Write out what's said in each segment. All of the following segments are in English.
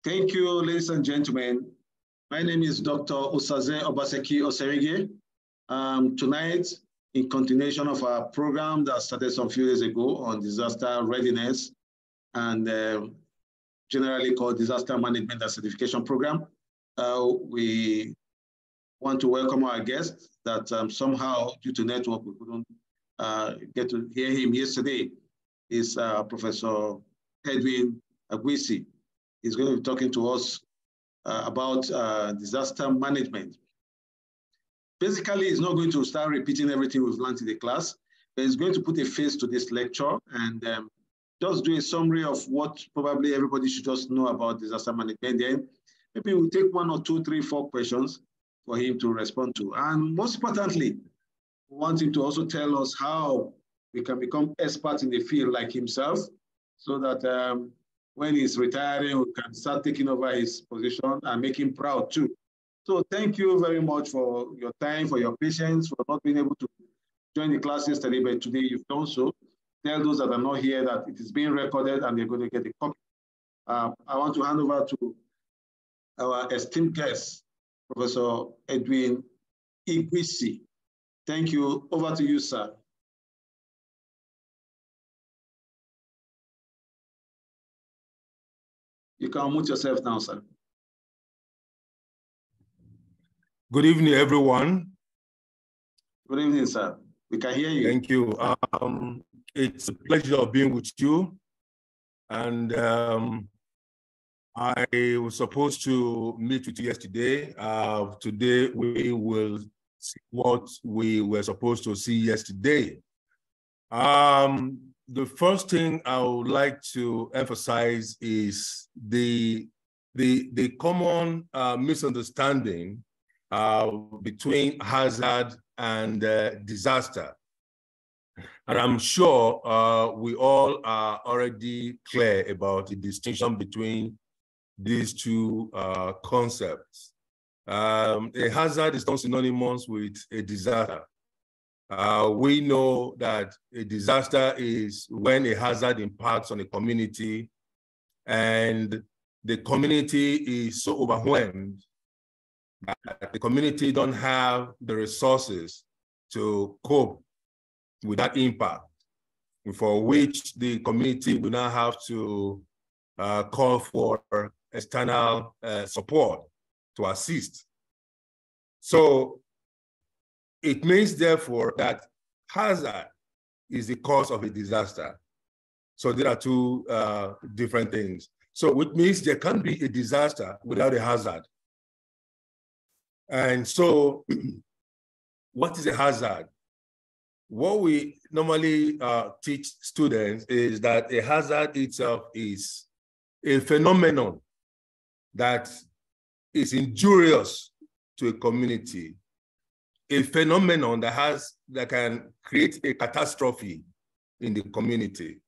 Thank you, ladies and gentlemen. My name is Dr. Osaze Obaseki Oserige. Tonight, in continuation of our program that started some few days ago on disaster readiness and generally called Disaster Management and Certification Program, we want to welcome our guest that somehow, due to network, we couldn't get to hear him yesterday. Is Professor Edwin Iguisi. He's going to be talking to us about disaster management. Basically, he's not going to start repeating everything we've learned in the class, but he's going to put a face to this lecture and just do a summary of what probably everybody should just know about disaster management. Then maybe we'll take 1 or 2, 3, 4 questions for him to respond to. And most importantly, we want him to also tell us how we can become experts in the field like himself, so that when he's retiring, we can start taking over his position and make him proud too. So thank you very much for your time, for your patience, for not being able to join the class yesterday, but today you've done so. Tell those that are not here that it is being recorded and they're going to get a copy. I want to hand over to our esteemed guest, Professor Edwin Iguisi. Thank you. Over to you, sir. You can unmute yourself now, sir. Good evening, everyone. Good evening, sir. We can hear you. Thank you. It's a pleasure of being with you. And I was supposed to meet with you yesterday. Today, we will see what we were supposed to see yesterday. The first thing I would like to emphasize is the common misunderstanding between hazard and disaster. And I'm sure we all are already clear about the distinction between these two concepts. A hazard is not synonymous with a disaster. We know that a disaster is when a hazard impacts on a community and the community is so overwhelmed that the community don't have the resources to cope with that impact, for which the community will now have to call for external support to assist. So it means, therefore, that hazard is the cause of a disaster. So there are two different things. So which means there can't be a disaster without a hazard. And so what is a hazard? What we normally teach students is that a hazard itself is a phenomenon that is injurious to a community, a phenomenon that can create a catastrophe in the community.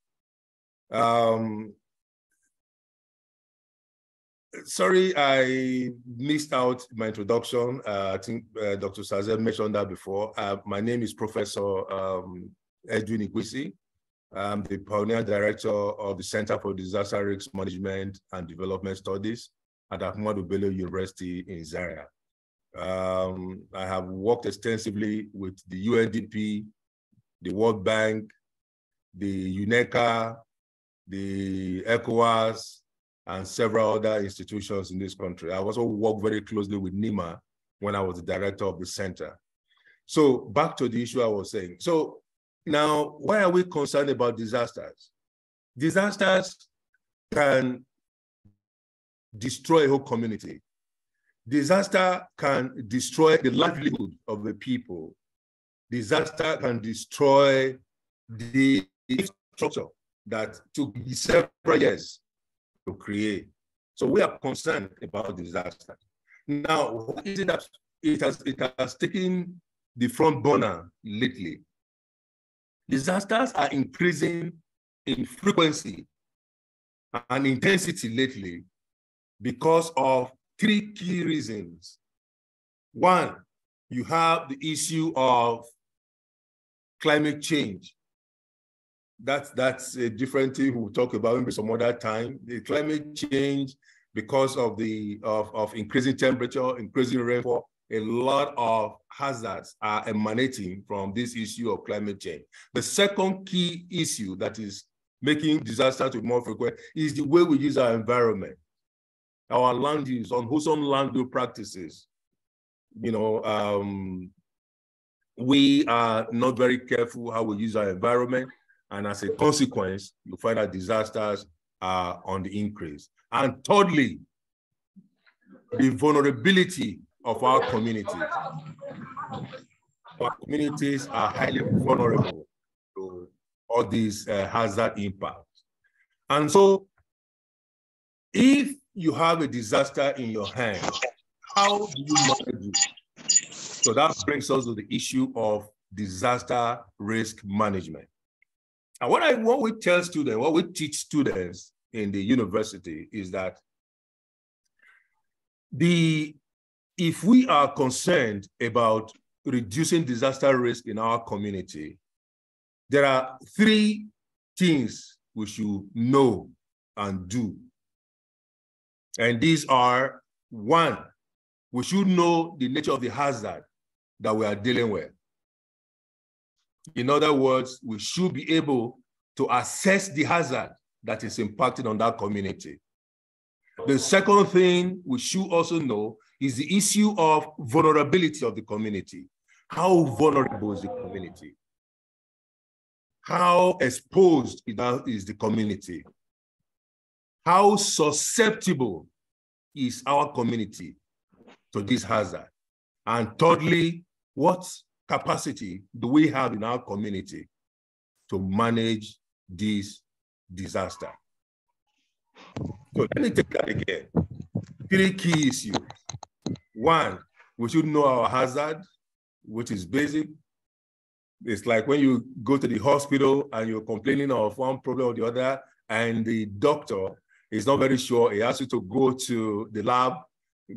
Sorry, I missed out my introduction. I think Dr. Sazer mentioned that before. My name is Professor Edwin Iguisi. I'm the Pioneer Director of the Center for Disaster Risk Management and Development Studies at Ahmadu Bello University in Zaria. I have worked extensively with the UNDP, the World Bank, the UNECA, the ECOWAS, and several other institutions in this country. I also worked very closely with NIMA when I was the director of the center. So back to the issue I was saying. So now, why are we concerned about disasters? Disasters can destroy a whole community. Disaster can destroy the livelihood of the people. Disaster can destroy the infrastructure that took several years to create. So we are concerned about disaster. Now, what is it that it has taken the front burner lately? Disasters are increasing in frequency and intensity lately because of 3 key reasons. One, you have the issue of climate change. That's a different thing we'll talk about maybe some other time. The climate change because of the increasing temperature, increasing rainfall, a lot of hazards are emanating from this issue of climate change. The second key issue that is making disasters to be more frequent is the way we use our environment, our land use, unwholesome land use practices. You know, we are not very careful how we use our environment, and as a consequence, you find that disasters are on the increase. And thirdly, the vulnerability of our communities. Our communities are highly vulnerable to all these hazard impacts. And so if you have a disaster in your hand, how do you manage it? So that brings us to the issue of disaster risk management. And what we tell students, what we teach students in the university is that if we are concerned about reducing disaster risk in our community, there are three things we should know and do. And these are: one, we should know the nature of the hazard that we are dealing with. In other words, we should be able to assess the hazard that is impacting on that community. The second thing we should also know is the issue of vulnerability of the community. How vulnerable is the community? How exposed is the community? How susceptible is our community to this hazard? And thirdly, what capacity do we have in our community to manage this disaster? So let me take that again. Three key issues. One, we should know our hazard, which is basic. It's like when you go to the hospital and you're complaining of one problem or the other, and the doctor is not very sure. He asks you to go to the lab,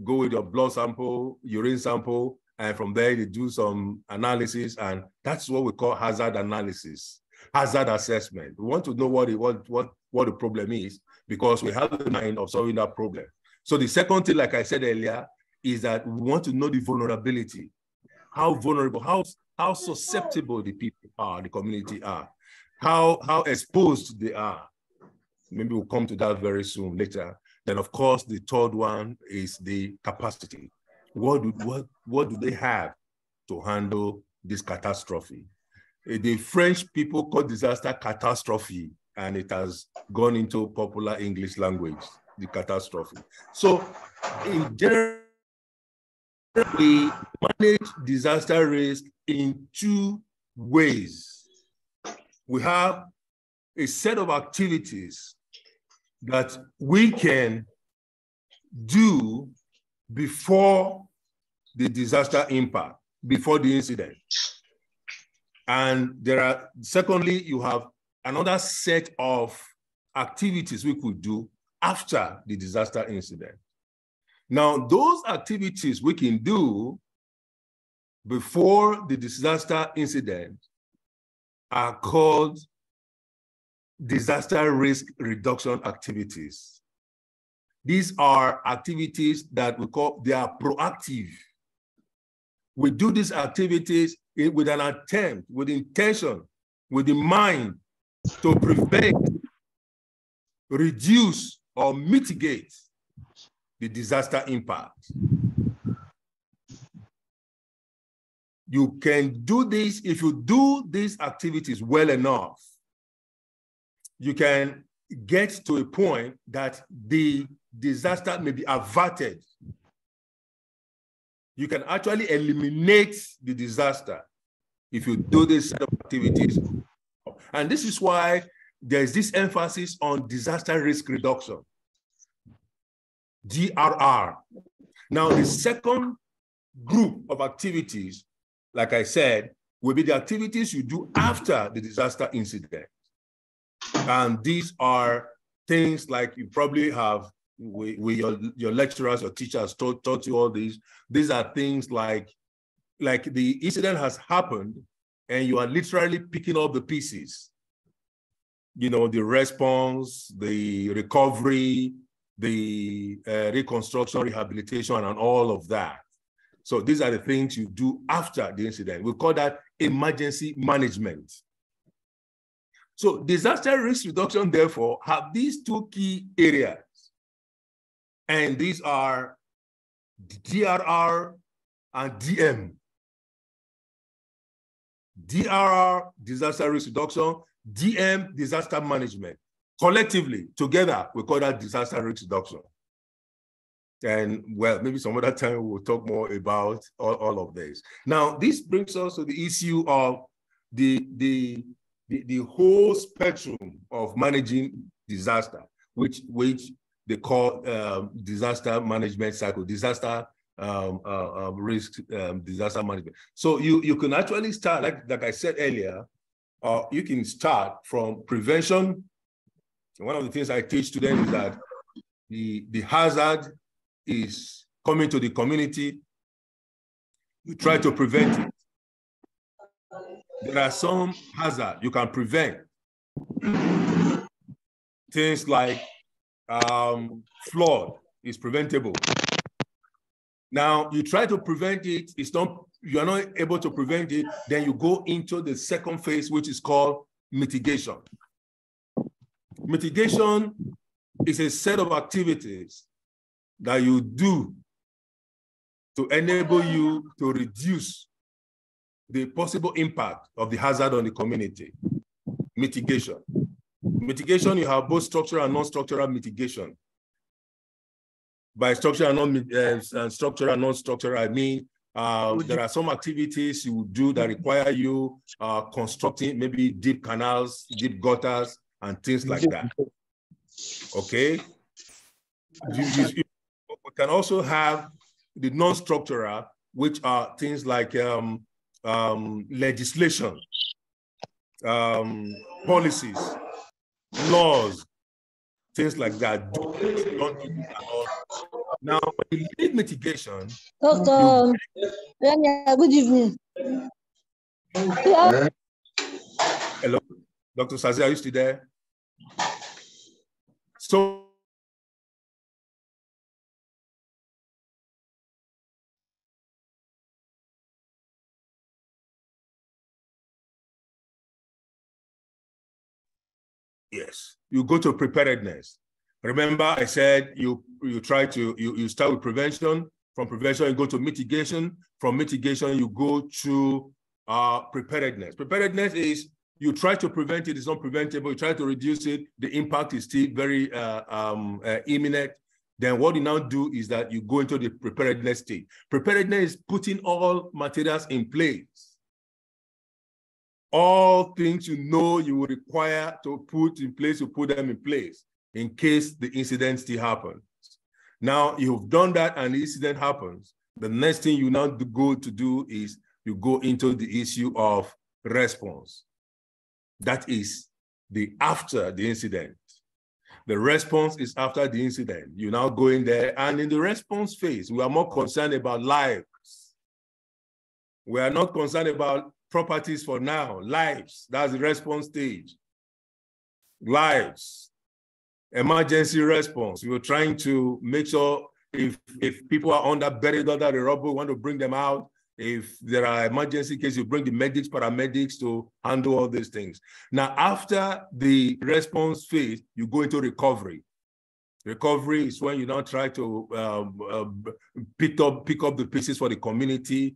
go with your blood sample, urine sample, and from there they do some analysis, and that's what we call hazard analysis, hazard assessment. We want to know what the problem is, because we have the mind of solving that problem. So the second thing, like I said earlier, is that we want to know the vulnerability. How vulnerable, how susceptible the people are, the community are, how exposed they are. Maybe we'll come to that very soon later. Then, of course, the third one is the capacity. What do they have to handle this catastrophe? The French people call disaster catastrophe, and it has gone into popular English language, the catastrophe. So in general, we manage disaster risk in two ways. We have a set of activities that we can do before the disaster impact, before the incident. And secondly, you have another set of activities we could do after the disaster incident. Now, those activities we can do before the disaster incident are called disaster risk reduction activities. These are activities that we call, they are proactive. We do these activities with an attempt, with intention, with the mind to prevent, reduce, or mitigate the disaster impact. You can do this, if you do these activities well enough, you can get to a point that the disaster may be averted. You can actually eliminate the disaster if you do this set of activities. And this is why there's this emphasis on disaster risk reduction, DRR. Now, the second group of activities, like I said, will be the activities you do after the disaster incident. And these are things like you probably have, your lecturers or teachers taught you all these. These are things like the incident has happened and you are literally picking up the pieces. You know, the response, the recovery, the reconstruction, rehabilitation, and all of that. So these are the things you do after the incident. We call that emergency management. So disaster risk reduction, therefore, have these two key areas. And these are DRR and DM. DRR, disaster risk reduction, DM, disaster management. Collectively, together, we call that disaster risk reduction. And well, maybe some other time we'll talk more about all of this. Now, this brings us to the issue of the whole spectrum of managing disaster, which they call disaster management cycle, disaster risk, disaster management. So you can actually start, like I said earlier, you can start from prevention. One of the things I teach students is that the hazard is coming to the community. You try to prevent it. There are some hazards you can prevent. Things like flood is preventable. Now you try to prevent it, you are not able to prevent it, then you go into the second phase, which is called mitigation. Mitigation is a set of activities that you do to enable you to reduce the possible impact of the hazard on the community. Mitigation. Mitigation, you have both structural and non-structural mitigation. By structural and structural and non-structural, I mean there are some activities you do that require you constructing maybe deep canals, deep gutters, and things like that. Okay? We can also have the non-structural, which are things like legislation, policies, laws, things like that. Now, when you need mitigation, Doctor, good evening. Hello, Dr. Sazi, are you still there? So, yes, you go to preparedness. Remember, I said you start with prevention. From prevention, you go to mitigation. From mitigation, you go to preparedness. Preparedness is you try to prevent it, it's not preventable. You try to reduce it, the impact is still very imminent. Then what you now do is that you go into the preparedness stage. Preparedness is putting all materials in place. All things you know you will require to put in place, you put them in place in case the incident still happens. Now you've done that and the incident happens. The next thing you now go to do is you go into the issue of response. That is the after the incident. The response is after the incident. You now go in there, and in the response phase, we are more concerned about lives. We are not concerned about properties for now. Lives, that's the response stage. Lives. Emergency response. We're trying to make sure if people are buried under the rubble, we want to bring them out. If there are emergency cases, you bring the medics, paramedics to handle all these things. Now, after the response phase, you go into recovery. Recovery is when you now try to pick up the pieces for the community,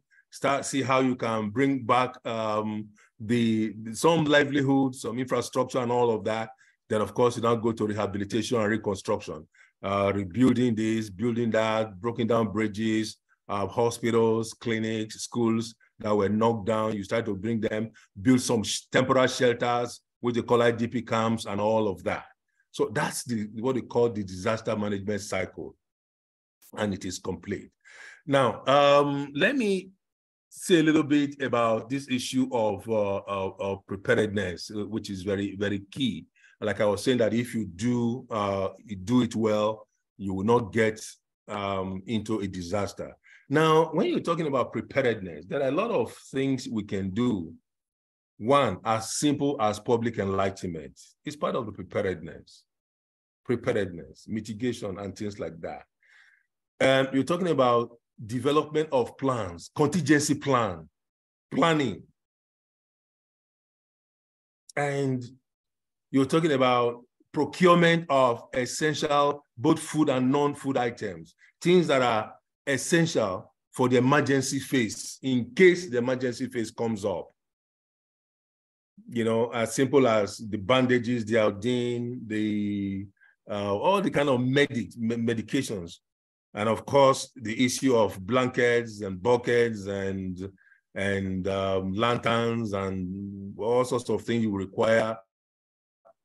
see how you can bring back some livelihood, some infrastructure and all of that. Then, of course, you now go to rehabilitation and reconstruction, rebuilding this, building that, broken down bridges, hospitals, clinics, schools that were knocked down. You start to bring them, build some temporary shelters, which they call IDP camps and all of that. So that's what they call the disaster management cycle, and it is complete. Now, let me say a little bit about this issue of preparedness, which is very, very key. Like I was saying, that if you do it well, you will not get into a disaster. Now, when you're talking about preparedness, there are a lot of things we can do. One, as simple as public enlightenment is part of the preparedness. preparedness, mitigation, and things like that. And you're talking about development of plans, contingency planning. And you're talking about procurement of essential, both food and non-food items, things that are essential for the emergency phase, in case the emergency phase comes up. You know, as simple as the bandages, the iodine, all the kind of medications. And of course, the issue of blankets and buckets and lanterns and all sorts of things you require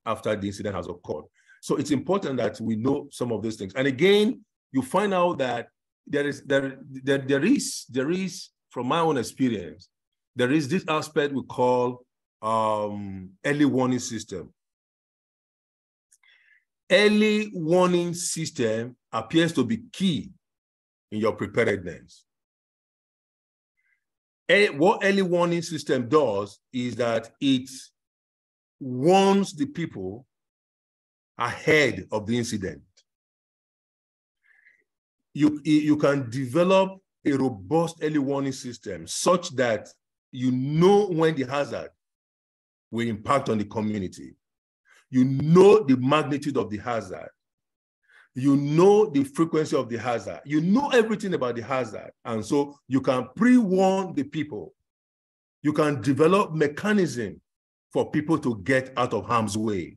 after the incident has occurred. So it's important that we know some of these things. And again, you find out that there is, from my own experience, there is this aspect we call early warning system. Early warning system appears to be key in your preparedness. What early warning system does is that it warns the people ahead of the incident. You can develop a robust early warning system such that you know when the hazard will impact on the community. You know the magnitude of the hazard. You know the frequency of the hazard. You know everything about the hazard. And so you can pre-warn the people. You can develop mechanism for people to get out of harm's way.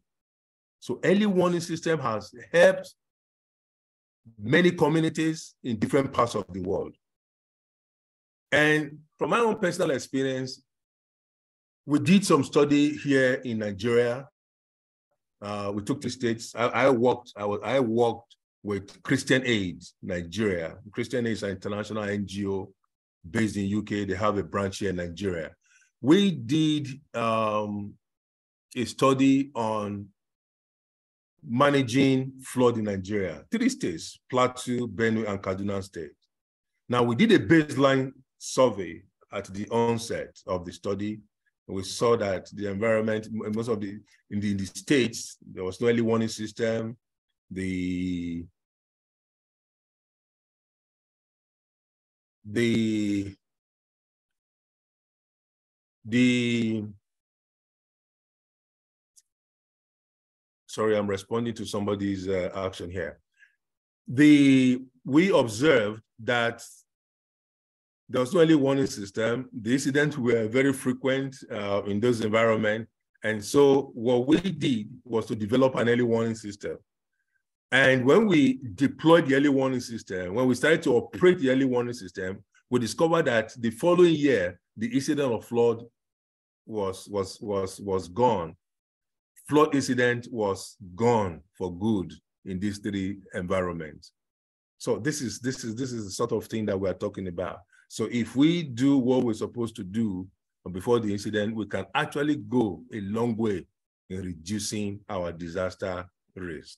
So early warning system has helped many communities in different parts of the world. And from my own personal experience, we did some study here in Nigeria. We took the states. I worked with Christian Aid Nigeria. Christian Aid is an international NGO based in UK. They have a branch here in Nigeria. We did a study on managing flood in Nigeria. 3 states, Plateau, Benue, and Kaduna State. Now, we did a baseline survey at the onset of the study. We saw that the environment, most of in the states, there was no early warning system. Sorry, I'm responding to somebody's action here. We observed that there was no early warning system. The incidents were very frequent in those environments. And so what we did was to develop an early warning system. And when we deployed the early warning system, when we started to operate the early warning system, we discovered that the following year, the incident of flood was gone. Flood incident was gone for good in these 3 environments. So this is the sort of thing that we're talking about. So if we do what we're supposed to do before the incident, we can actually go a long way in reducing our disaster risk.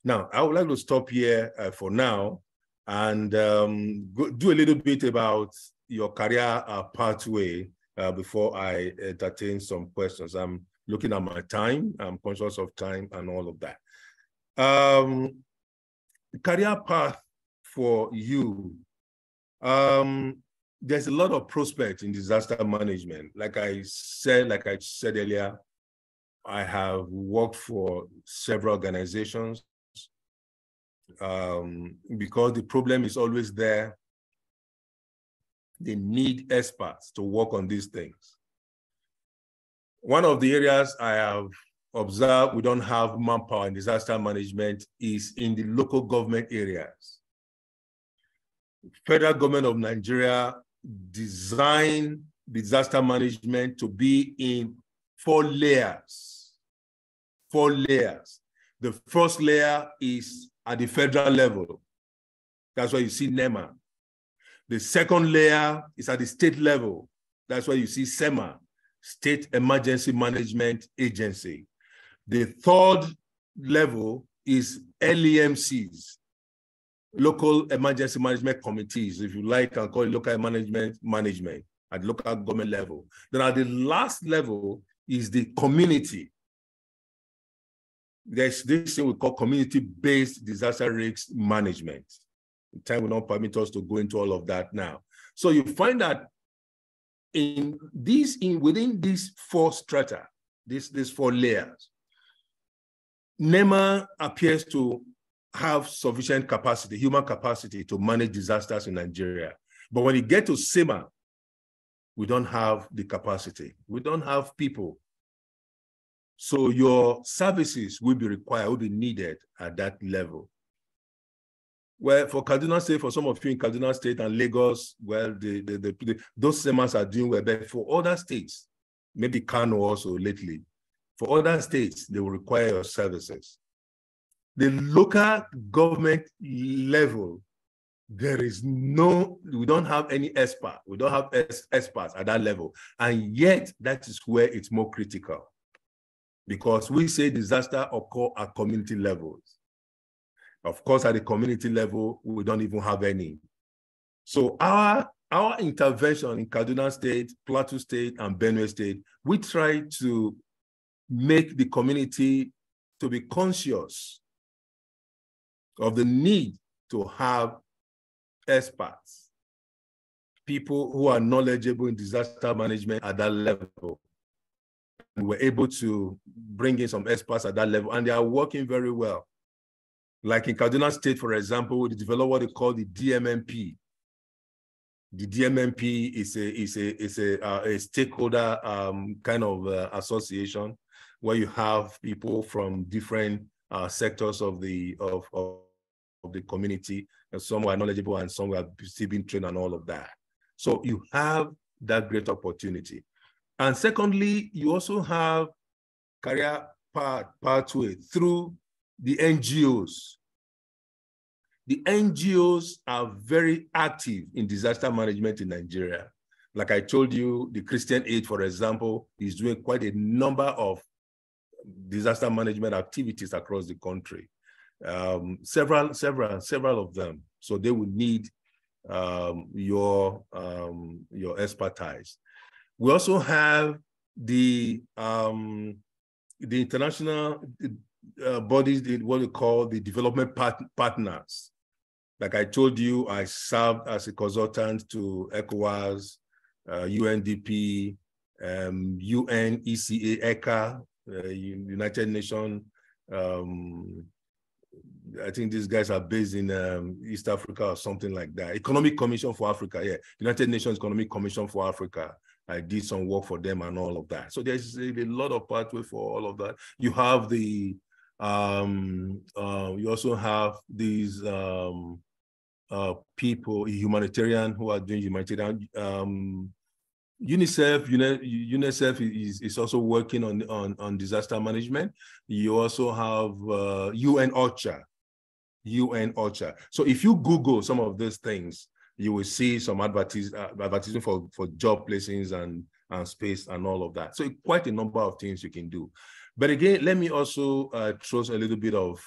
Now, I would like to stop here for now and do a little bit about your career pathway before I entertain some questions. I'm looking at my time. I'm conscious of time and all of that. Career path for you. There's a lot of prospects in disaster management. Like I said earlier, I have worked for several organizations because the problem is always there. They need experts to work on these things. One of the areas I have observed we don't have manpower in disaster management is in the local government areas. Federal government of Nigeria designed disaster management to be in 4 layers. 4 layers. The first layer is at the federal level. That's why you see NEMA. The second layer is at the state level. That's why you see SEMA, State Emergency Management Agency. The third level is LEMCs, Local Emergency Management Committees, if you like, and call it local management at local government level. Then at the last level is the community. there's this thing we call community-based disaster risk management. Time will not permit us to go into all of that now. So you find that within these four strata, these four layers, NEMA appears to have sufficient capacity, human capacity, to manage disasters in Nigeria. But when you get to SEMA, we don't have the capacity. We don't have people. So your services will be required, will be needed at that level. Well, for Kaduna State, for some of you in Kaduna State and Lagos, well, those SEMAs are doing well. But for other states, maybe Kano also lately, for other states, they will require your services. The local government level, we don't have any expert. We don't have experts at that level. And yet, that is where it's more critical. Because we say disaster occur at community levels. Of course, at the community level, we don't even have any. So our intervention in Kaduna State, Plateau State, and Benue State, we try to make the community to be conscious of the need to have experts, people who are knowledgeable in disaster management at that level. And we're able to bring in some experts at that level, and they are working very well. Like in Kaduna State, for example, we developed what they call the DMMP. The DMMP is a stakeholder kind of association where you have people from different sectors of the community, and some who are knowledgeable and some who are still being trained and all of that. So you have that great opportunity. And secondly, you also have career pathway through the NGOs. The NGOs are very active in disaster management in Nigeria. Like I told you, the Christian Aid, for example, is doing quite a number of disaster management activities across the country. Several of them. So they will need your expertise. We also have the international bodies, what we call the development partners. Like I told you, I served as a consultant to ECOWAS, UNDP, UNECA, ECA, United Nations. I think these guys are based in East Africa or something like that. Economic Commission for Africa, yeah. United Nations Economic Commission for Africa. I did some work for them and all of that. So there's a lot of pathway for all of that. You have the, you also have these people, humanitarian, who are doing humanitarian. UNICEF is also working on disaster management. You also have UN OCHA. So if you Google some of these things, you will see some advertising for job placings and space and all of that. So quite a number of things you can do. But again, let me also throw a little bit of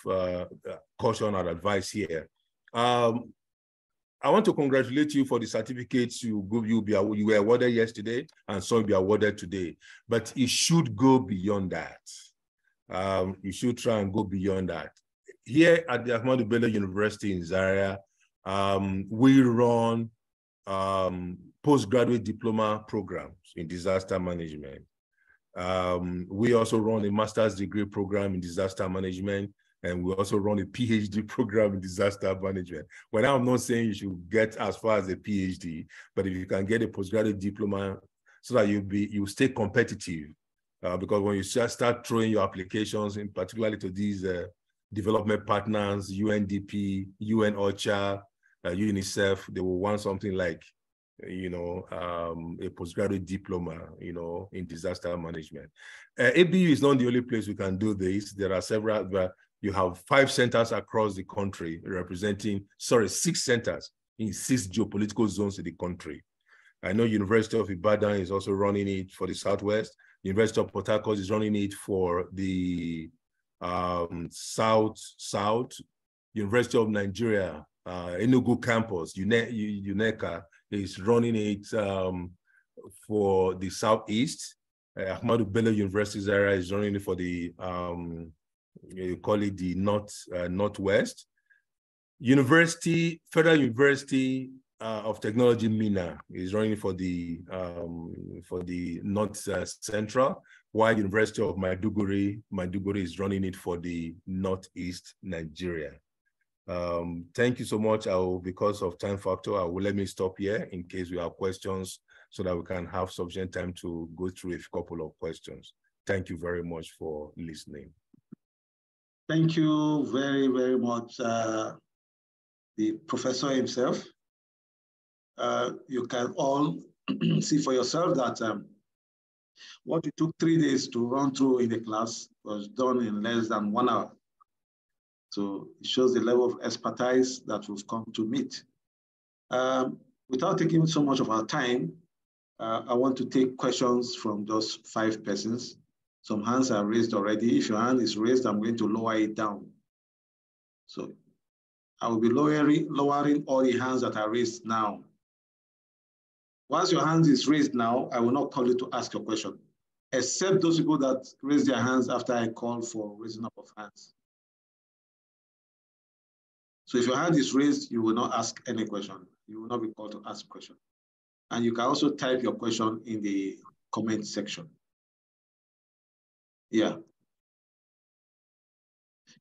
caution and advice here. I want to congratulate you for the certificates you were awarded yesterday, and some will be awarded today. But it should go beyond that. You should try and go beyond that. Here at the Ahmadu Bello University in Zaria, we run postgraduate diploma programs in disaster management. We also run a master's degree program in disaster management, and we also run a PhD program in disaster management. Well, I'm not saying you should get as far as a PhD, but if you can get a postgraduate diploma so that you stay competitive, because when you start throwing your applications, in particularly to these development partners, UNDP, UN OCHA, UNICEF, they will want something like, a postgraduate diploma, in disaster management. ABU is not the only place we can do this. There are several, but you have 5 centers across the country representing, 6 centers in 6 geopolitical zones in the country. I know University of Ibadan is also running it for the Southwest. University of Port Harcourt is running it for the South. University of Nigeria, Enugu campus, UNECA, is running it for the Southeast. Ahmadu Bello University Zaria is running it for the you call it the Northwest. Federal University of Technology, Mina, is running for the North Central, while University of Maiduguri is running it for the Northeast Nigeria. Thank you so much. Because of time factor, let me stop here in case we have questions so that we can have sufficient time to go through a couple of questions. Thank you very much for listening. Thank you very, very much, the professor himself. You can all see for yourself that what it took 3 days to run through in the class was done in less than 1 hour. So it shows the level of expertise that we've come to meet. Without taking so much of our time, I want to take questions from those 5 persons. Some hands are raised already. If your hand is raised, I'm going to lower it down. So I will be lowering all the hands that are raised now. Once your hand is raised now, I will not call you to ask your question, except those people that raise their hands after I call for raising up of hands. So if your hand is raised, you will not ask any question. You will not be called to ask a question. And you can also type your question in the comment section. Yeah.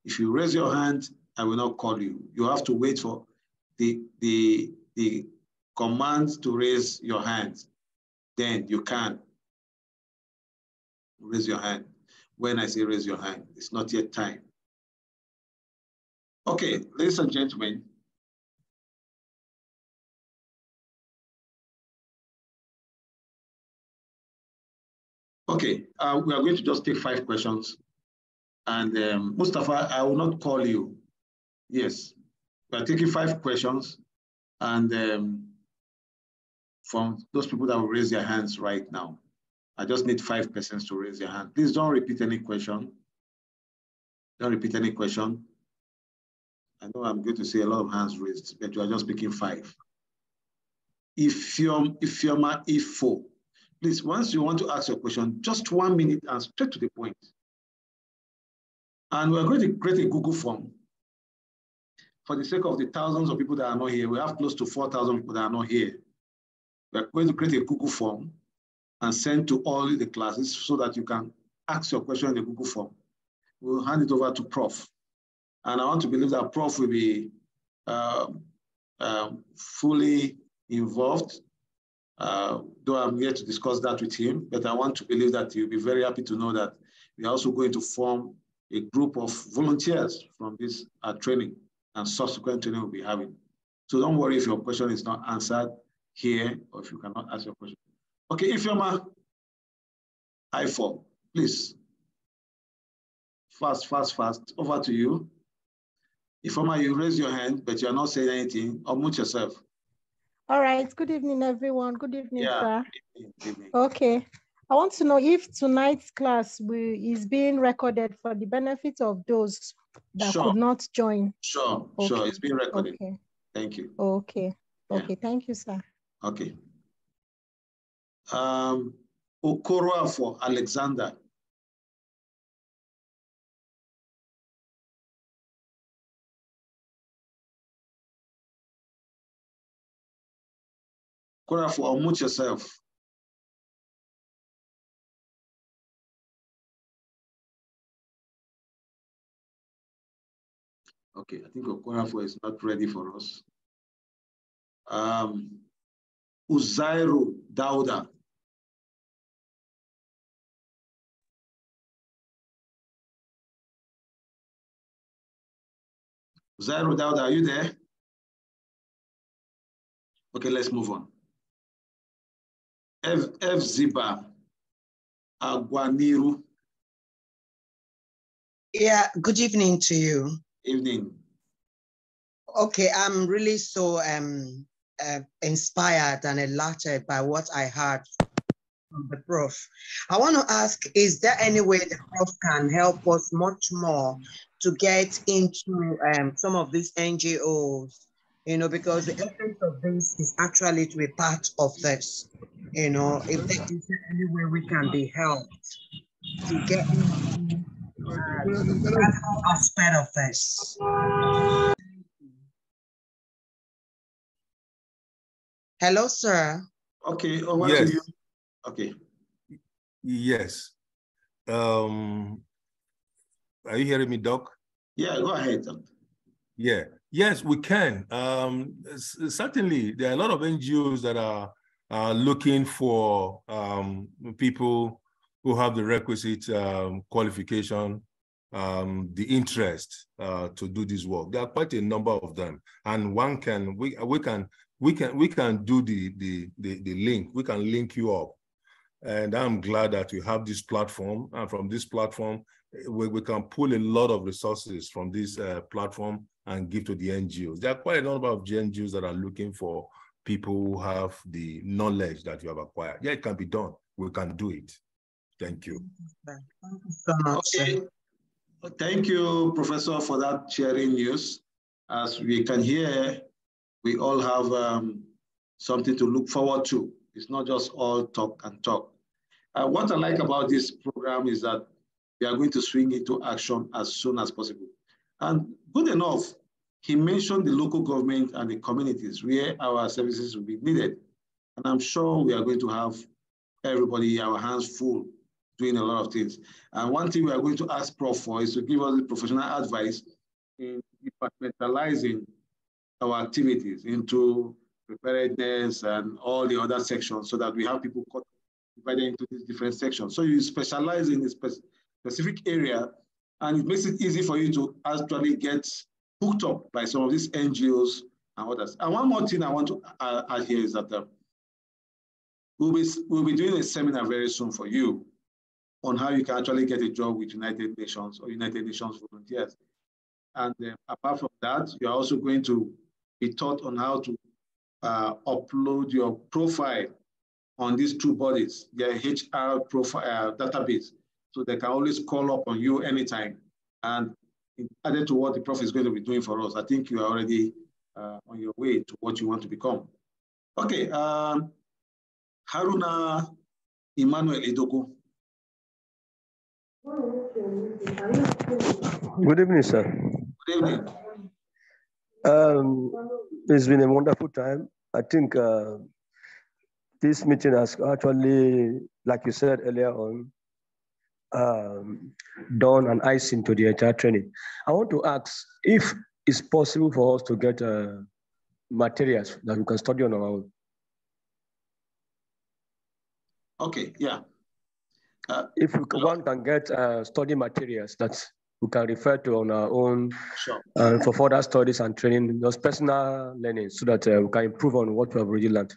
If you raise your hand, I will not call you. You have to wait for the command to raise your hand. Then you can raise your hand. When I say raise your hand, it's not yet time. Okay, ladies and gentlemen. Okay, we are going to just take 5 questions. And Mustafa, I will not call you. Yes, we are taking 5 questions. And from those people that will raise their hands right now, I just need 5 persons to raise their hand. Please don't repeat any question. Don't repeat any question. I know I'm going to see a lot of hands raised, but you are just picking 5. Ifo. Please, once you want to ask your question, just 1 minute and straight to the point. And we're going to create a Google form. For the sake of the thousands of people that are not here, we have close to 4,000 people that are not here. We're going to create a Google form and send to all the classes so that you can ask your question in the Google form. We'll hand it over to Prof. And I want to believe that Prof will be fully involved, though I'm yet to discuss that with him, but I want to believe that he'll be very happy to know that we are also going to form a group of volunteers from this training and subsequent training we'll be having. So don't worry if your question is not answered here or if you cannot ask your question. Okay, Ifeoma, I4, please. Fast, over to you. Ifeoma, you raise your hand, but you're not saying anything. Unmute yourself. All right, good evening, everyone. Good evening, sir. Good evening. Okay, I want to know if tonight's class is being recorded for the benefit of those that could not join. Sure, it's being recorded. Okay. Thank you. Okay, thank you, sir. Okay. Okoro for Alexander. Okoro, unmute yourself. Okay, I think Okoro is not ready for us. Uzairu Dauda. Uzairu Dauda, are you there? Okay, let's move on. F. Ziba Aguaniru. Yeah, good evening to you. Evening. Okay, I'm really so inspired and elated by what I heard from the Prof. I want to ask, is there any way the Prof can help us much more to get into some of these NGOs, because the essence of this is actually to be part of this, if there is any way we can be helped to get into practical aspect of this. Hello, sir. Okay, over yes. to you. Okay. Yes. Are you hearing me, Doc? Yeah, go ahead. Yeah. Yes, we can. Certainly, there are a lot of NGOs that are looking for people who have the requisite qualification, the interest to do this work. There are quite a number of them, and we can do the link. We can link you up, and I'm glad that we have this platform. And from this platform, we can pull a lot of resources from this platform and give to the NGOs. There are quite a number of NGOs that are looking for people who have the knowledge that you have acquired. Yeah, it can be done. We can do it. Thank you. Thank you so much. Okay. Thank you, Professor, for that sharing news. As we can hear, we all have something to look forward to. It's not just all talk and talk. What I like about this program is that we are going to swing into action as soon as possible. And good enough, he mentioned the local government and the communities where our services will be needed. And I'm sure we are going to have everybody, our hands full, doing a lot of things. And one thing we are going to ask Prof for is to give us the professional advice in departmentalizing our activities into preparedness and all the other sections so that we have people divided into these different sections. So you specialize in a specific area, and it makes it easy for you to actually get hooked up by some of these NGOs and others. And one more thing I want to add here is that we'll be doing a seminar very soon for you on how you can actually get a job with United Nations or United Nations volunteers. And apart from that, you're also going to be taught on how to upload your profile on these two bodies, their HR profile database, so they can always call up on you anytime. And added to what the Prof is going to be doing for us, I think you are already on your way to what you want to become. Okay, Haruna Emmanuel Edogo. Good evening, sir. Good evening. It's been a wonderful time. I think this meeting has actually, like you said earlier on, done an icing to the entire training. I want to ask if it's possible for us to get materials that we can study on our own. Okay, yeah. If one can get study materials that we can refer to on our own, sure, for further studies and training, those personal learning, so that we can improve on what we have already learned.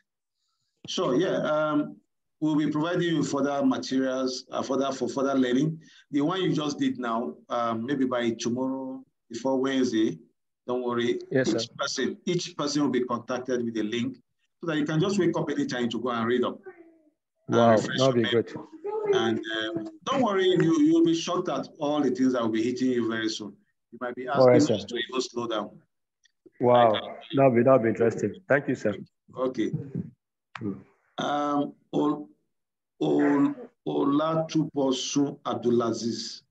Sure, yeah. We'll be providing you further materials for further learning. The one you just did now, maybe by tomorrow, before Wednesday, don't worry. Yes, each person will be contacted with a link so that you can just wake up anytime to go and read up. Wow, that'll be great. And don't worry, you'll be shocked at all the things that will be hitting you very soon. You might be asking us to even slow down. Wow, that'll be interesting. Thank you, sir. Okay. Olatubosun Abdulaziz.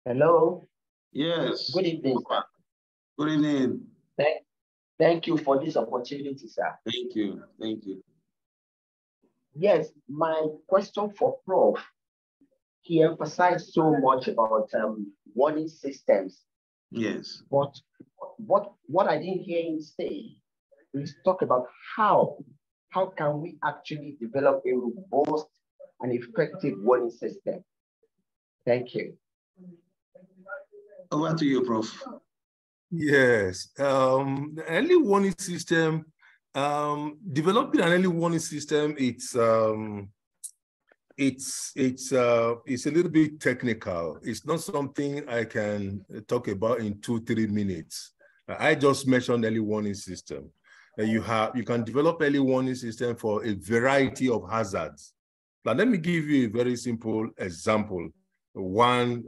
Hello. Yes. Good evening, sir. Good evening. Thank you for this opportunity, sir. Thank you. Thank you. Yes, my question for Prof. He emphasized so much about warning systems. Yes. But what I didn't hear him say is talk about how can we actually develop a robust and effective warning system. Thank you. Over to you, Prof. Yes, early warning system, developing an early warning system, it's a little bit technical. It's not something I can talk about in 2-3 minutes. I just mentioned early warning system. You can develop early warning system for a variety of hazards. Now, let me give you a very simple example. One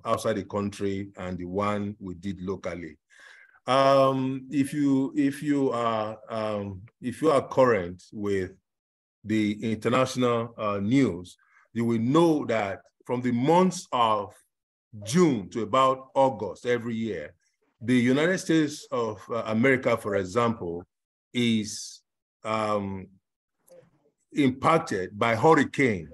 outside the country and the one we did locally. If you are current with the international news, you will know that from the months of June to about August every year, the United States of America, for example, is impacted by hurricane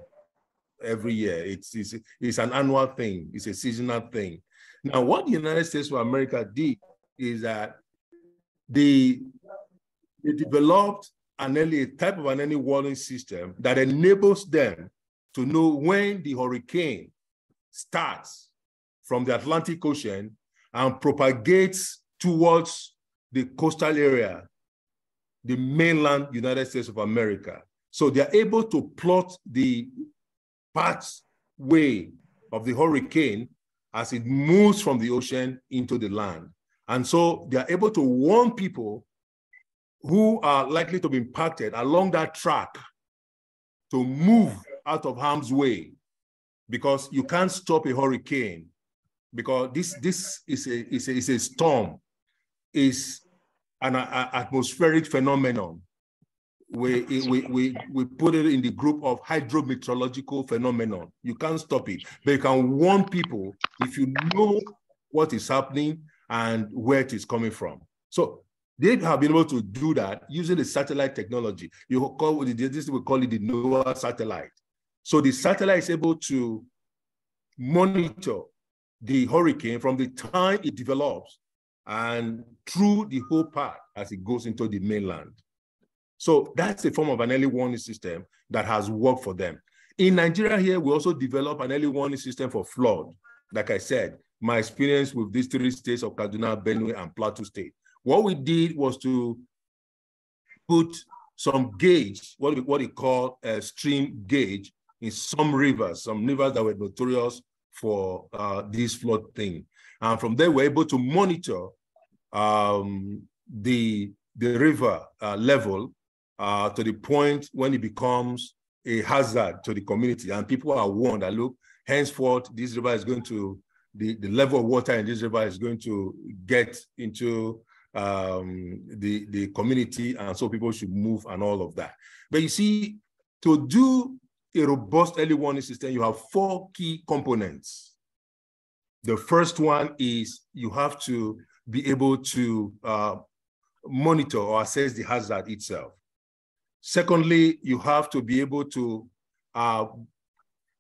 every year. It's an annual thing. It's a seasonal thing. Now, what the United States of America did is that they developed a type of an early warning system that enables them to know when the hurricane starts from the Atlantic Ocean and propagates towards the coastal area, the mainland United States of America. So they're able to plot the pathway of the hurricane as it moves from the ocean into the land. And so they're able to warn people who are likely to be impacted along that track to move out of harm's way, because you can't stop a hurricane, because this is a storm, is an atmospheric phenomenon. We put it in the group of hydrometeorological phenomenon. You can't stop it, but you can warn people if you know what is happening and where it is coming from. So they have been able to do that using the satellite technology. We call it the NOAA satellite. So the satellite is able to monitor the hurricane from the time it develops and through the whole path as it goes into the mainland. So that's a form of an early warning system that has worked for them. In Nigeria here, we also develop an early warning system for flood. Like I said, my experience with these 3 states of Kaduna, Benue, and Plateau State. What we did was to put some gauge, what we call a stream gauge, in some rivers that were notorious for this flood thing. And from there, we're able to monitor the river level to the point when it becomes a hazard to the community. And people are warned that, look, henceforth, this river is going to, the level of water in this river is going to get into the community, and so people should move and all of that. But you see, to do a robust early warning system, you have 4 key components. The first one is you have to be able to monitor or assess the hazard itself. Secondly, you have to be able to,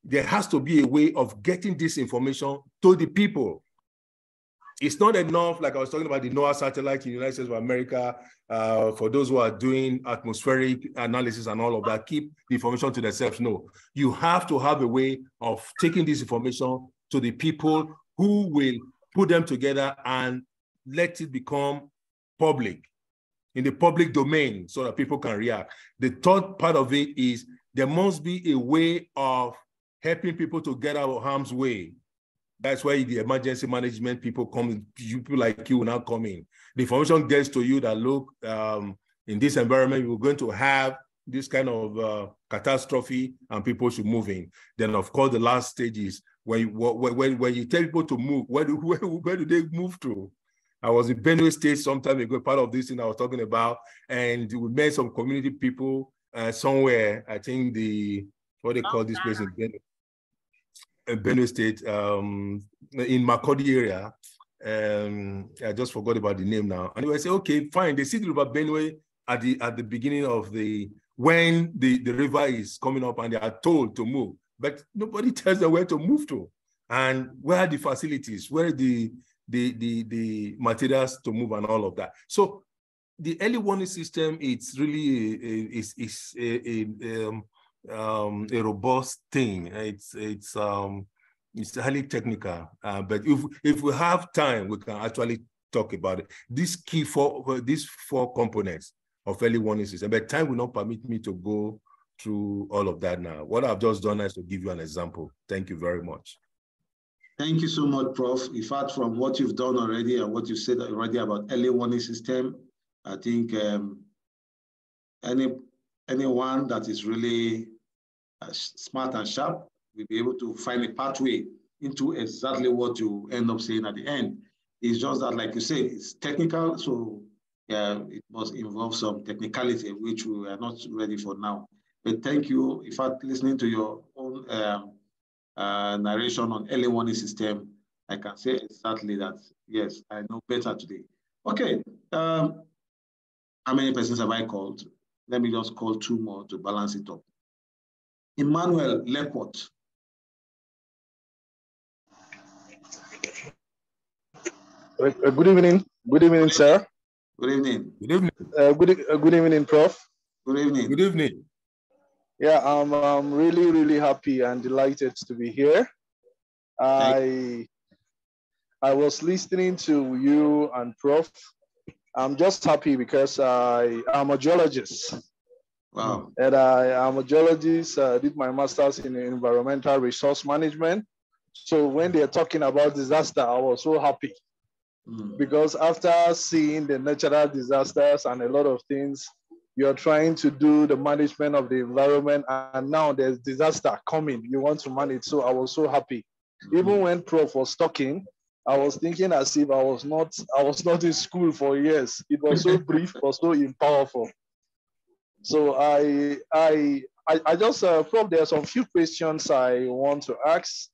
there has to be a way of getting this information to the people. It's not enough, like I was talking about the NOAA satellite in the United States of America, for those who are doing atmospheric analysis and all of that, keep the information to themselves. No, you have to have a way of taking this information to the people who will put them together and let it become public, in the public domain, so that people can react. The third part of it is there must be a way of helping people to get out of harm's way. That's why the emergency management people come, people like you will now come in. The information gets to you that, look, in this environment, we're going to have this kind of catastrophe and people should move in. Then, of course, the last stage is when you tell people to move, where do they move to? I was in Benue State some time ago, part of this thing I was talking about, and we met some community people somewhere, I think what they call this place in Benue State, in Makurdi area. I just forgot about the name now. And I say, okay, fine. They see the river Benue at the beginning of when the river is coming up, and they are told to move, but nobody tells them where to move to, and where are the facilities, where are the materials to move and all of that. So the early warning system, it's really a robust thing. It's highly technical, but if we have time, we can actually talk about it. These 4 components of early warning system, but time will not permit me to go through all of that now. What I've just done is to give you an example. Thank you very much. Thank you so much, Prof. In fact, from what you've done already and what you said already about early warning system, I think anyone that is really smart and sharp will be able to find a pathway into exactly what you end up saying at the end. It's just that, like you said, it's technical, so yeah, it must involve some technicality, which we are not ready for now. But thank you. In fact, listening to your own narration on early warning system, I can say exactly that, yes, I know better today. Okay, how many persons have I called? Let me just call 2 more to balance it up. Emmanuel Leport. Good evening. Good evening, sir. Good evening. Good evening. Good evening, Prof. Good evening. Good evening. Yeah, I'm really, really happy and delighted to be here. I was listening to you and Prof. I'm just happy because I'm a geologist. Wow. And I'm a geologist, did my master's in environmental resource management. So when they're talking about disaster, I was so happy. Because after seeing the natural disasters and a lot of things, you're trying to do the management of the environment, and now there's disaster coming, you want to manage. So I was so happy. Even when Prof was talking, I was thinking as if I was not in school for years. It was so brief, but so powerful. So I just, Prof, there are some few questions I want to ask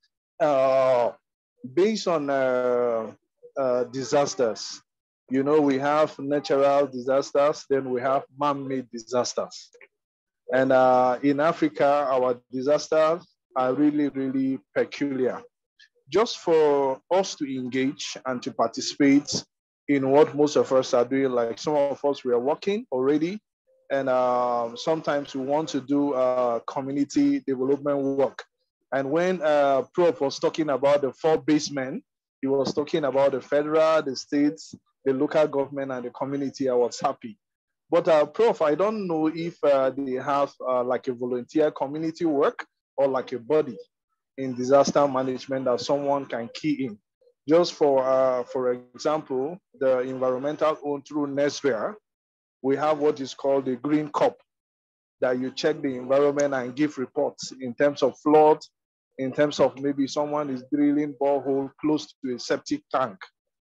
based on disasters. You know, we have natural disasters, then we have man-made disasters. And in Africa, our disasters are really, really peculiar. Just for us to engage and to participate in what most of us are doing, like some of us, we are working already, and sometimes we want to do community development work. And when Prof was talking about the 4 basemen, he was talking about the federal, the states, the local government, and the community. I was happy. But Prof, I don't know if they have like a volunteer community work or like a body in disaster management that someone can key in. Just for example, the environmental owned through NESRIA, we have what is called the Green Cup, that you check the environment and give reports in terms of flood, in terms of maybe someone is drilling borehole close to a septic tank.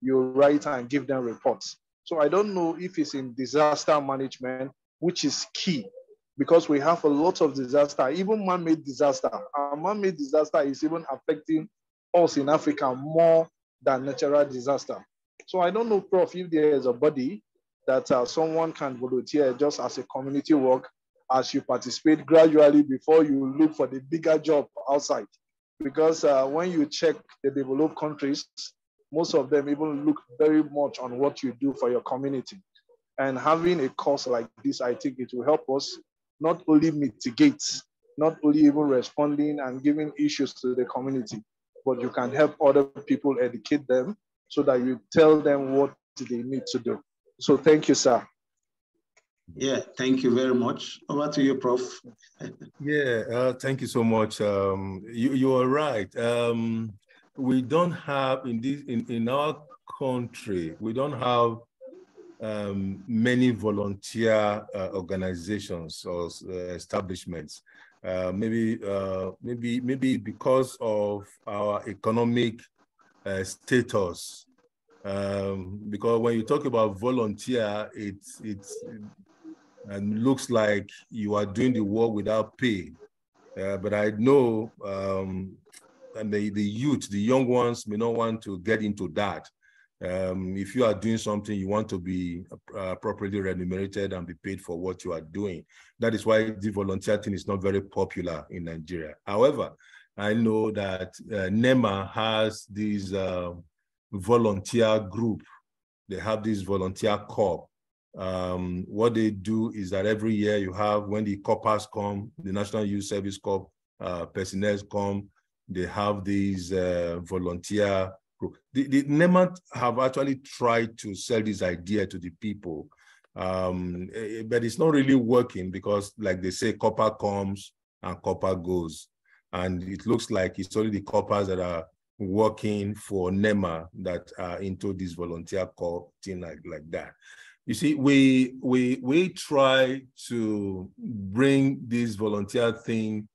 You write and give them reports. So I don't know if it's in disaster management, which is key, because we have a lot of disaster, even man-made disaster. Man-made disaster is even affecting us in Africa more than natural disaster. So I don't know, Prof, if there is a body that someone can volunteer just as a community work as you participate gradually before you look for the bigger job outside. Because when you check the developed countries, most of them even look very much on what you do for your community. And having a course like this, I think it will help us not only mitigate, not only even responding and giving issues to the community, but you can help other people, educate them so that you tell them what they need to do. So thank you, sir. Yeah, thank you very much. Over to you, Prof. Yeah, thank you so much. You are right. We don't have in our country, we don't have many volunteer organizations or establishments. Maybe because of our economic status. Because when you talk about volunteer, it looks like you are doing the work without pay. But I know, and the youth, the young ones may not want to get into that. If you are doing something, you want to be properly remunerated and be paid for what you are doing. That is why the volunteer thing is not very popular in Nigeria. However, I know that NEMA has this volunteer group. They have this volunteer corps. What they do is that every year you have, when the corps come, the National Youth Service Corps personnel come, they have these volunteer group. The NEMA have actually tried to sell this idea to the people, but it's not really working because, like they say, corps comes and corps goes. And it looks like it's only the corps that are working for NEMA that are into this volunteer corps thing like that. You see, we try to bring this volunteer thing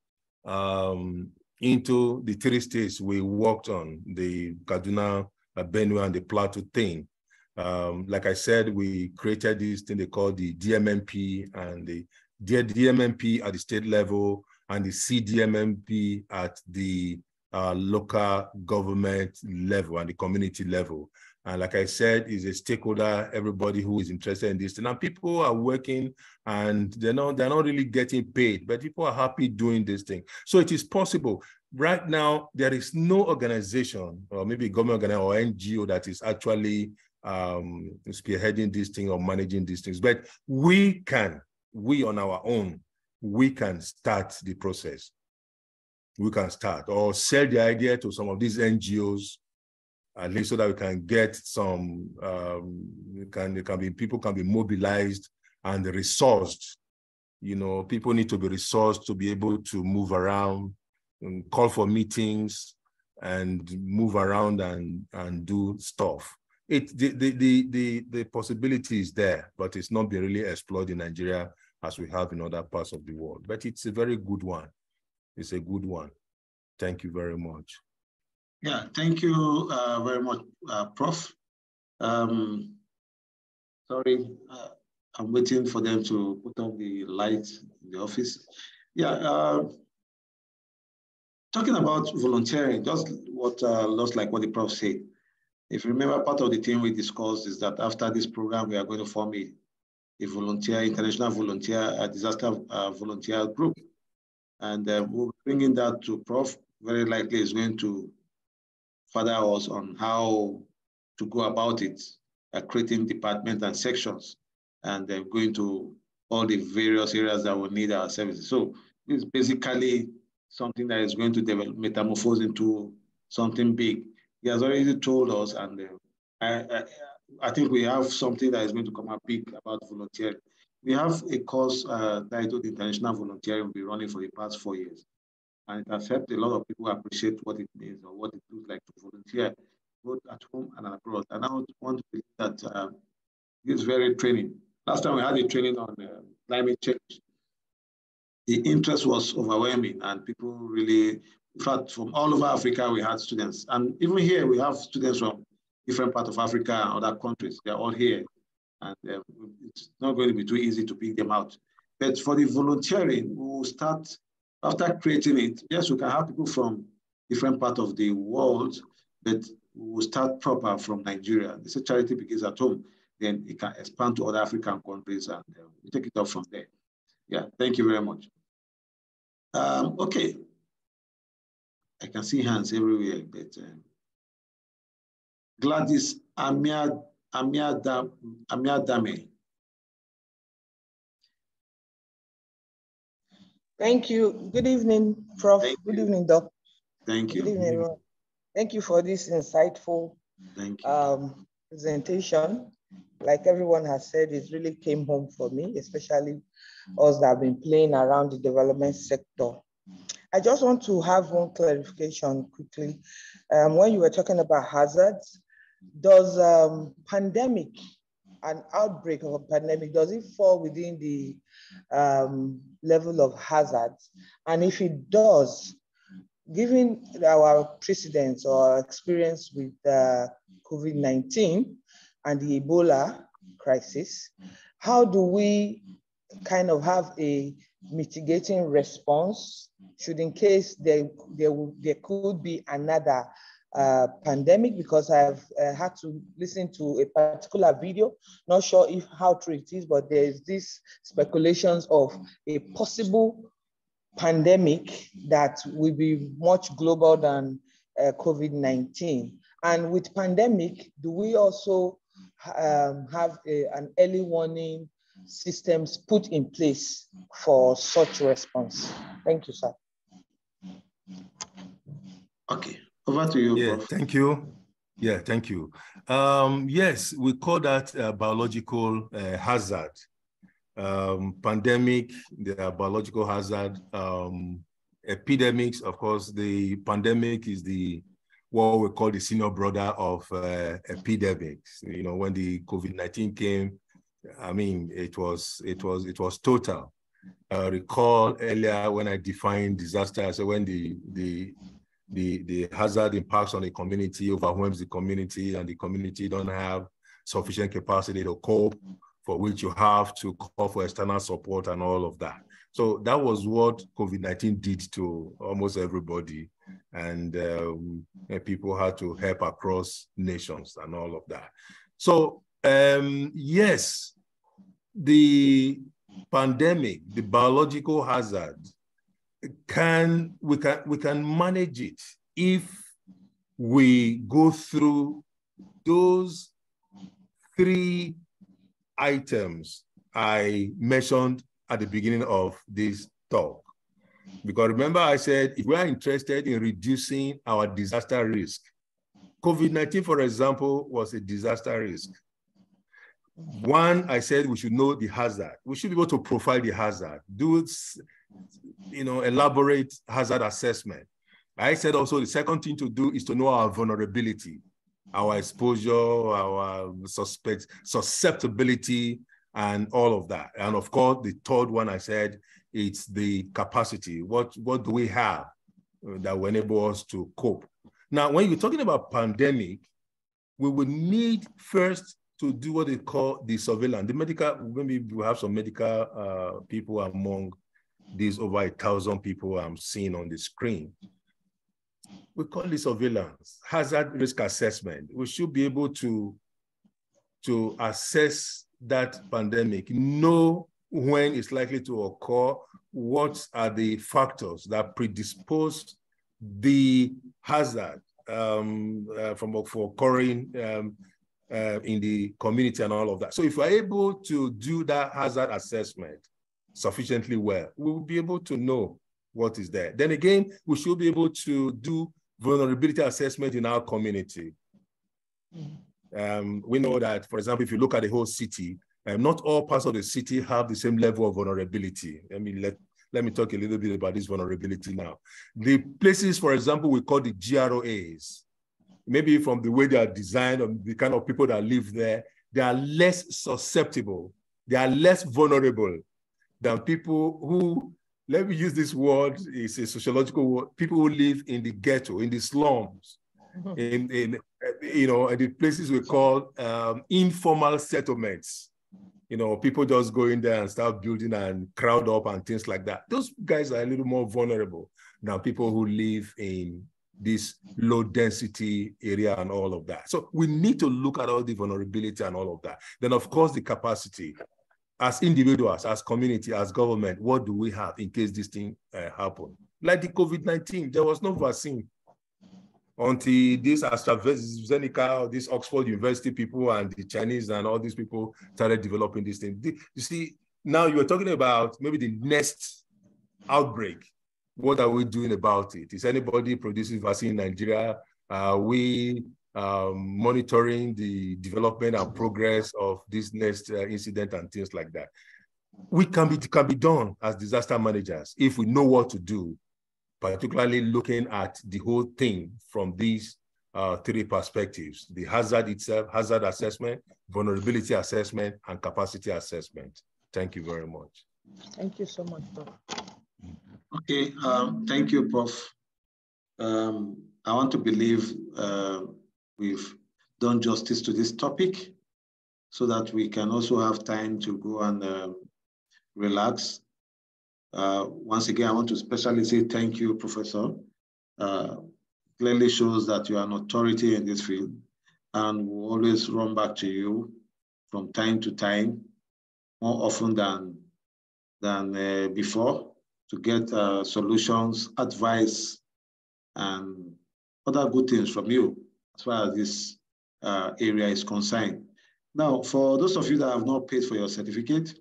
into the 3 states we worked on, the Kaduna, Benue, and the Plateau thing. Like I said, we created this thing they call the DMMP and the the DMMP at the state level and the CDMMP at the local government level and the community level. And like I said, is a stakeholder, everybody who is interested in this. And people are working and they're not really getting paid, but people are happy doing this thing. So it is possible. Right now, there is no organization or maybe government organization or NGO that is actually spearheading this thing or managing these things. But we on our own, we can start the process. We can start or sell the idea to some of these NGOs, at least so that we can get some, people can be mobilized and resourced. You know, people need to be resourced to be able to move around and call for meetings and move around and do stuff. The possibility is there, but it's not been really explored in Nigeria as we have in other parts of the world. But it's a very good one. It's a good one. Thank you very much. Yeah, thank you very much, Prof. Sorry, I'm waiting for them to put on the light in the office. Yeah, talking about volunteering, just like what the Prof said. If you remember, part of the thing we discussed is that after this program, we are going to form a international volunteer, disaster volunteer group. And we'll bring in that to Prof. Very likely is going to further us on how to go about it, creating departments and sections, and going to all the various areas that will need our services. So it's basically something that is going to develop, metamorphose into something big. He has already told us, and I think we have something that is going to come up big about volunteering. We have a course titled International Volunteering we've been running for the past 4 years. And it has helped a lot of people appreciate what it means or what it looks like to volunteer, both at home and abroad. And I want to believe that this very training. Last time we had a training on climate change. The interest was overwhelming and people really, in fact, from all over Africa, we had students. And even here, we have students from different parts of Africa and other countries. They're all here. And it's not going to be too easy to pick them out. But for the volunteering, we will start, after creating it, yes, we can have people from different parts of the world, but we will start proper from Nigeria. This is charity begins at home. Then it can expand to other African countries and we take it up from there. Yeah, thank you very much. Okay. I can see hands everywhere, but Gladys Amiadame. Thank you. Good evening, Prof. Good evening, Doc. Thank you. Good evening, everyone. Thank you for this insightful presentation. Like everyone has said, it really came home for me, especially us that have been playing around the development sector. I just want to have one clarification quickly. When you were talking about hazards, does pandemic, an outbreak of a pandemic, does it fall within the level of hazards? And if it does, given our precedents or experience with COVID-19 and the Ebola crisis, how do we kind of have a mitigating response should in case there could be another pandemic? Because I've had to listen to a particular video, not sure how true it is, but there's this speculations of a possible pandemic that will be much global than COVID-19. And with pandemic, do we also have an early warning systems put in place for such response? Thank you, sir. Okay, over to you, Yeah, Prof. thank you. Yeah, thank you. Yes, we call that biological hazard. Pandemic, the biological hazard. Epidemics, of course, the pandemic is what we call the senior brother of epidemics. You know, when the COVID-19 came, I mean, it was total. I recall earlier when I defined disaster, so when the hazard impacts on the community, overwhelms the community, and the community don't have sufficient capacity to cope for which you have to call for external support and all of that. So that was what COVID-19 did to almost everybody. And people had to help across nations and all of that. So yes, the pandemic, the biological hazard, we can manage it if we go through those 3 items I mentioned at the beginning of this talk. Because remember I said, if we are interested in reducing our disaster risk, COVID-19, for example, was a disaster risk. One, I said we should know the hazard. We should be able to profile the hazard, do elaborate hazard assessment. I said also the second thing to do is to know our vulnerability, our exposure, our susceptibility, and all of that. And of course, the third one I said, it's the capacity. What do we have that will enable us to cope? Now, when you're talking about pandemic, we would need first to do what they call the surveillance. The medical, maybe we have some medical people among these over 1,000 people I'm seeing on the screen. We call it surveillance, hazard risk assessment. We should be able to assess that pandemic, know when it's likely to occur, what are the factors that predispose the hazard for occurring in the community and all of that. So if we're able to do that hazard assessment sufficiently well, we will be able to know what is there. Then again, we should be able to do vulnerability assessment in our community. We know that, for example, if you look at the whole city, not all parts of the city have the same level of vulnerability. Let me talk a little bit about this vulnerability now. The places, for example, we call the GROAs, maybe from the way they are designed or the kind of people that live there, they are less susceptible, they are less vulnerable than people who, let me use this word, it's a sociological word, people who live in the ghetto, in the slums, in the places we call informal settlements. People just go in there and start building and crowd up and things like that. Those guys are a little more vulnerable than people who live in this low density area and all of that. So we need to look at all the vulnerability and all of that. Then of course the capacity. As individuals, as community, as government, what do we have in case this thing happen? Like the COVID-19, there was no vaccine until this AstraZeneca, or this Oxford University people and the Chinese and all these people started developing this thing. You see, now you're talking about maybe the next outbreak. What are we doing about it? Is anybody producing vaccine in Nigeria? Are we monitoring the development and progress of this next incident and things like that? We can be done as disaster managers if we know what to do, particularly looking at the whole thing from these 3 perspectives: the hazard itself, hazard assessment, vulnerability assessment, and capacity assessment. Thank you very much. Thank you so much, Prof. Okay, thank you, Prof. I want to believe we've done justice to this topic so that we can also have time to go and relax. Once again, I want to especially say thank you, Professor. Clearly shows that you are an authority in this field, and we'll always run back to you from time to time, more often than before, to get solutions, advice, and other good things from you as far as this area is concerned. Now, for those of you that have not paid for your certificate,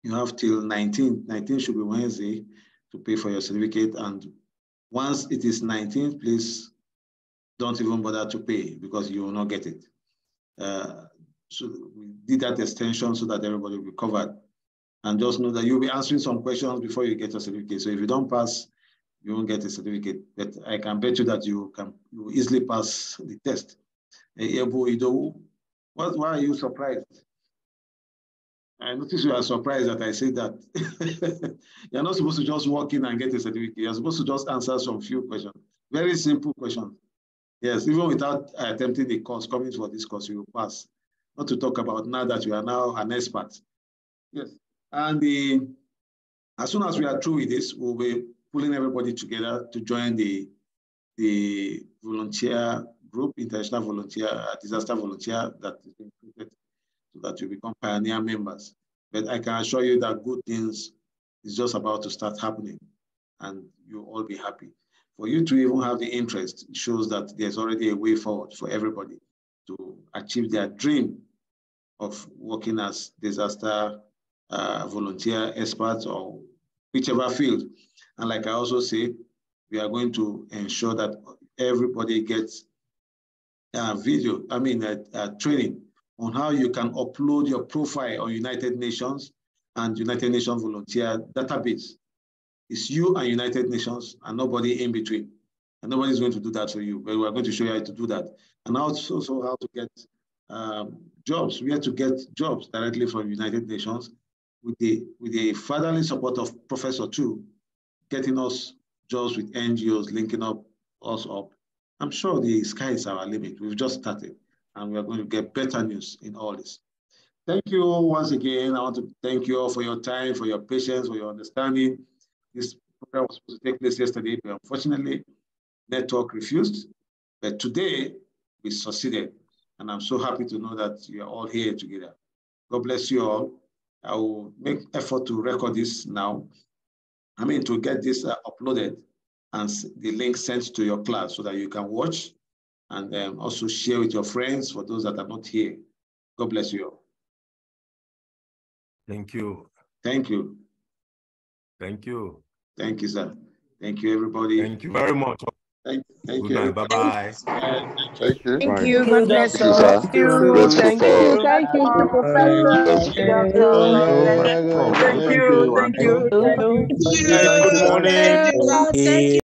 you have till 19th. 19th should be Wednesday to pay for your certificate. And once it is 19th, please don't even bother to pay because you will not get it. So we did that extension so that everybody will be covered. And just know that you'll be answering some questions before you get your certificate. So if you don't pass, you won't get a certificate. But I can bet you that you easily pass the test. Why are you surprised? I notice you are surprised that I say that. You're not supposed to just walk in and get a certificate. You're supposed to just answer some few questions. Very simple questions. Yes, even without attempting the course, coming for this course, you will pass. not to talk about now that you are now an expert. Yes, and as soon as we are through with this, we'll be pulling everybody together to join the volunteer group, international volunteer, disaster volunteer that is being created so that you become pioneer members. But I can assure you that good things is just about to start happening and you'll all be happy. For you to even have the interest, it shows that there's already a way forward for everybody to achieve their dream of working as disaster volunteer experts or whichever field. And like I also say, we are going to ensure that everybody gets training on how you can upload your profile on United Nations and United Nations volunteer database. It's you and United Nations and nobody in between. And nobody's going to do that for you, but we're going to show you how to do that. And also how to get jobs. We have to get jobs directly from United Nations with the fatherly support of Professor too, getting us jobs with NGOs, linking us up. I'm sure the sky is our limit. We've just started and we are going to get better news in all this. Thank you once again. I want to thank you all for your time, for your patience, for your understanding. This program was supposed to take place yesterday, but unfortunately, network refused. But today, we succeeded. And I'm so happy to know that you are all here together. God bless you all. I will make effort to record this now. To get this uploaded and the link sent to your class so that you can watch and also share with your friends for those that are not here. God bless you all. Thank you. Thank you. Thank you. Thank you, sir. Thank you, everybody. Thank you very much. Thank Good you. night. Bye-bye. Thank you. Thank you. God bless you. Thank you, sir. Thank you. Thank you, Professor. Thank you. Thank you. Good morning. Thank you.